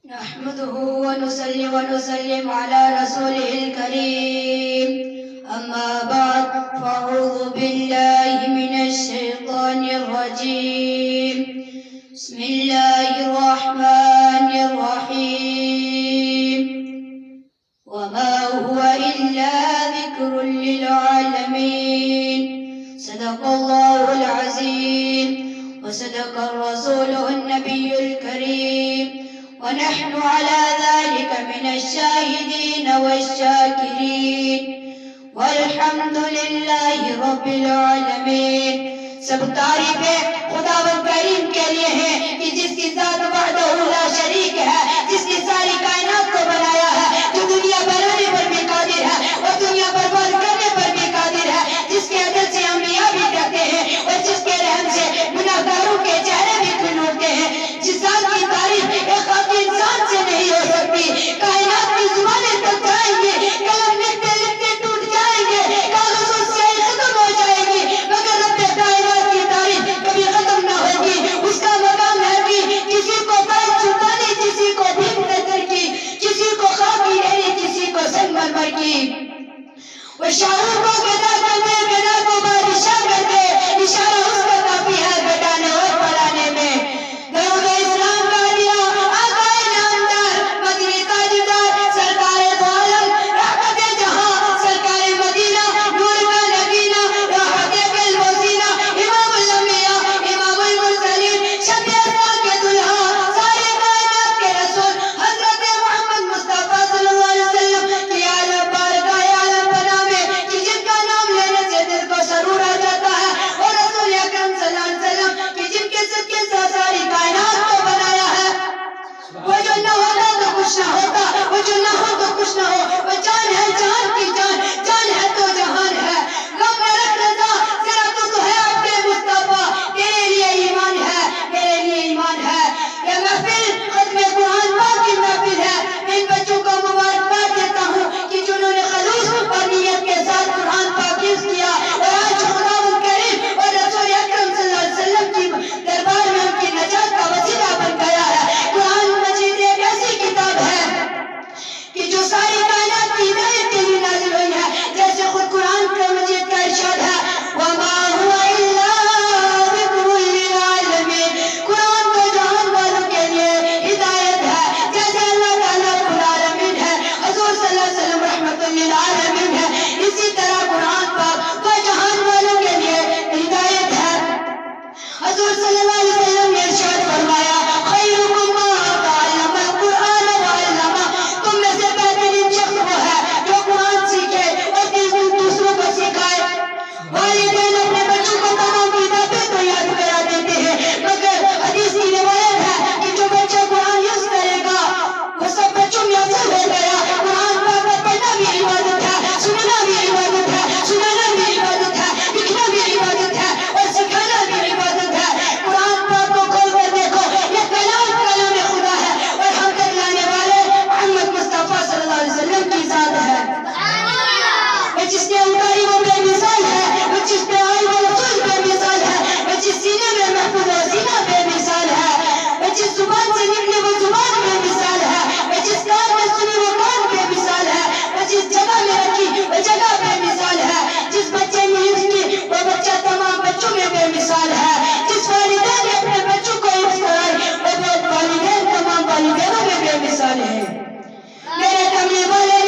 نحمده ونصلي ونسلم على رسوله الكريم أما بعد فأعوذ بالله من الشيطان الرجيم بسم الله الرحمن الرحيم وما هو إلا ذكر للعالمين صدق الله العظيم وصدق الرسول النبي الكريم ونحن على ذلك من الشاهدين والشاكرين والحمد لله رب العالمين. سب تعریفیں خداوند کریم کے لیے ہیں کہ جس کی ذات وحدہ لا شریک ہے، جس کی ساری کائنات کو بنایا ہے، جو دنیا بنانے پر بھی قادر ہے اور دنیا برباد کرنے پر بھی قادر ہے، جس کے عدل سے انبیاء بھی ڈرتے ہیں اور جس کے رحم سے گناہگاروں کے چہرے بھی کھل اٹھتے ہیں، جس ذات کی تعریف ایک خاکی انسان سے نہیں ہو سکتی. کائنات کی زبانیں تک جائیں گے، قلم لکھتے لکھتے ٹوٹ جائیں گے، کاغذوں سے ختم ہو جائے گی، مگر رب کائنات کی تعریف کبھی ختم نہ ہوگی. اس کا مقام ہے کہ کسی کو پیر چھپانے، کسی کو بھیک نظر کی، کسی کو خاکی رہنے، کسی کو سنگ مرمر کی. وہ شاہوں کو گدا کرتے، گدا کو بادشاہ کرتے، اشارہ اس کا کافی ہے گٹانے اور بڑھانے میں. دروغ اسلام کا دیا آقائے نامدار، مدنی تاجدار، سرکار دو عالم، رحمت جہاں، سرکار مدینہ، نور کا نگینہ، راحت قلب و سینہ، امام الانبیاء، امام المرسلین، شفیع کے دلہا، سارے کائنات کے رسول حضرت محمد مصطفیٰ صلی اللہ علیہ وسلم کی عالم بارگاہ عالم بنا میں کہ جن کا نام لینے سے دل کو سرور آ جاتا ہے، اور رسول اکرم صلی اللہ علیہ وسلم کہ جن کے صدقے سے ساری کائنات کو بنایا ہے. وہ جو نہ ہوتا تو کچھ نہ ہوتا، وہ جو نہ ہو تو کچھ نہ ہو، وہ جان ہے جہان کی جان، جان ہے تو جہان ہے. غم نہ رکھ رضا، ذرا تو ہے اپنے مصطفیٰ، تیرے لیے ایمان ہے، میرے لیے ایمان ہے. یہ محفل ختم قرآن پاک کی محفل ہے. میں ان بچوں کو مبارکباد دیتا ہوں کہ جنہوں نے خلوص اور نیت کے ساتھ قرآن پاک حفظ کیا اور آج خداوند کریم اور رسول اکرم صلی اللہ علیہ وسلم کی دربار میں ان کی نجات کا وسیلہ بن گیا ہے. قرآن مجید ایک ایسی کتاب ہے کہ جو ساری کائنات کی ہدایت کے لیے نازل ہوئی ہے. جیسے خود قرآن مجید کا ارشاد ہے وَمَا هُوَ إِلَّا ذِكْرٌ لِلْعَالَمِينَ. قرآن تو جہان والوں کے لیے ہدایت ہے، جیسے اللہ تعالیٰ رب العالمین ہے، حضور صلی اللہ علیہ وسلم رحمت للعالمین ہے، اسی طرح قرآن پاک تو جہان والوں کے لیے ہدایت ہے. حضور صلی اللہ علیہ وسلم نے ارشاد فرمایا خیرکم من تعلم القرآن وعلمہ. تم میں سے بہترین شخص وہ ہے جو قرآن سیکھے اور دوسروں کو سکھائے. والدین اپنے بچوں کو تمام کتابیں تو یاد کرا دیتے ہیں، مگر حدیث کی روایت ہے کہ جو بچہ قرآن یوز کرے گا وہ سب بچوں میں افضل ہو گیا. قرآن پاک پڑھنا بھی عبادت ہے، سننا بھی عبادت ہے، سنانا بھی عبادت ہے، لکھنا بھی عبادت ہے اور سکھانا بھی عبادت ہے. قرآن پاک کو کھول کر دیکھو، یہ کلام خدا ہے اور ہم تک لانے والے محمد مصطفیٰ صلی اللہ علیہ وسلم کی ذات ہے. وہ جس نے اتاری وہ بے مثال ہے، وہ جس پہ آئی وہ رسول بے مثال ہے، وہ جس سینے میں محفوظ وہ سینہ بے مثال ہے، وہ جس زبان سے نکلی وہ زبان بے مثال ہے، وہ جس کان میں سنی وہ کان بے مثال ہے، وہ جس جگہ میں رکھی وہ جگہ بے مثال ہے، جس بچے نے حفظ کی وہ بچہ تمام بچوں میں بے مثال ہے، جس والدین نے اپنے بچوں کو حفظ کرائی وہ والدین تمام والدینوں میں بے مثال ہے. میرے کمرے والے